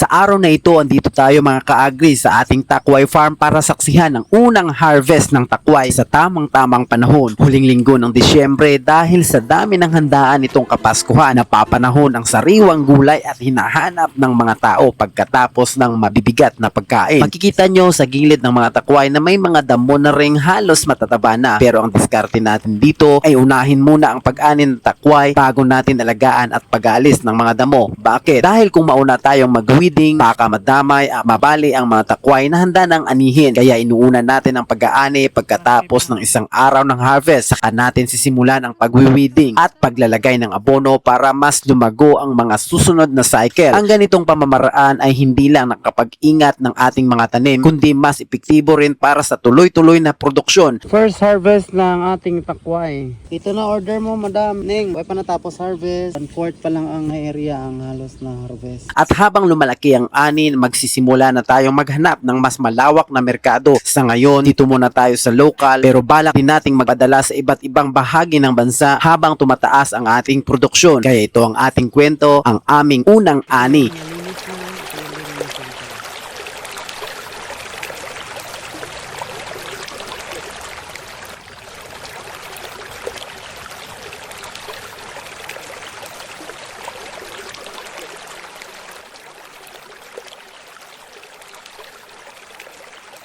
Sa araw na ito, andito tayo mga ka-agri sa ating takway farm para saksihan ang unang harvest ng takway sa tamang-tamang panahon. Huling linggo ng Disyembre dahil sa dami ng handaan itong Kapaskuhan, napapanahon ang sariwang gulay at hinahanap ng mga tao pagkatapos ng mabibigat na pagkain. Makikita nyo sa gilid ng mga takway na may mga damo na ring halos matataba na. Pero ang diskarte natin dito ay unahin muna ang pag-anin ng takway bago natin alagaan at pag-aalis ng mga damo. Bakit? Dahil kung mauna tayong mag-weeding, baka madamay at mabali ang mga takway na handa ng anihin. Kaya inuuna natin ang pag-aani pagkatapos ng isang araw ng harvest. Saka natin sisimulan ang pag-weeding at paglalagay ng abono para mas lumago ang mga susunod na cycle. Ang ganitong pamamaraan ay hindi lang nakapag-ingat ng ating mga tanim, kundi mas epektibo rin para sa tuloy-tuloy na produksyon. First harvest ng ating takway. Ito na order mo, Madam Ning. Wala pa natapos harvest. 1/4 pa lang ang area ang halos na harvest. At habang lumalaki ang anin, magsisimula na tayong maghanap ng mas malawak na merkado. Sa ngayon, dito muna tayo sa local, pero balak din nating magpadala sa iba't ibang bahagi ng bansa habang tumataas ang ating produksyon. Kaya ito ang ating kwento, ang aming unang ani.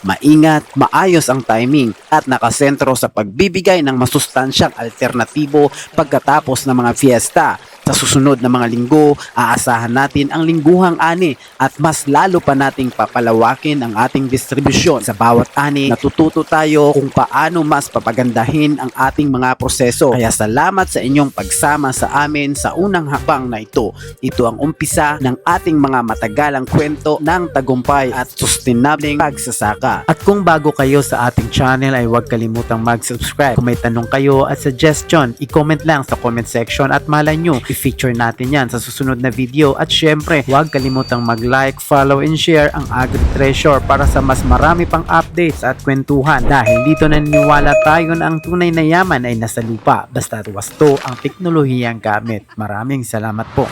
Maingat, maayos ang timing at nakasentro sa pagbibigay ng masustansyang alternatibo pagkatapos ng mga fiesta. Sa susunod na mga linggo, aasahan natin ang lingguhang ani at mas lalo pa nating papalawakin ang ating distribusyon. Sa bawat ani, natututo tayo kung paano mas papagandahin ang ating mga proseso. Kaya salamat sa inyong pagsama sa amin sa unang hakbang na ito. Ito ang umpisa ng ating mga matagalang kwento ng tagumpay at sustainableng pagsasaka. At kung bago kayo sa ating channel ay huwag kalimutang mag-subscribe. Kung may tanong kayo at suggestion, i-comment lang sa comment section at malay nyo, i-feature natin yan sa susunod na video. At syempre, huwag kalimutang mag-like, follow, and share ang Agri Treasure para sa mas marami pang updates at kwentuhan. Dahil dito naniniwala tayo na ang tunay na yaman ay nasa lupa, basta wasto ang teknolohiyang gamit. Maraming salamat po.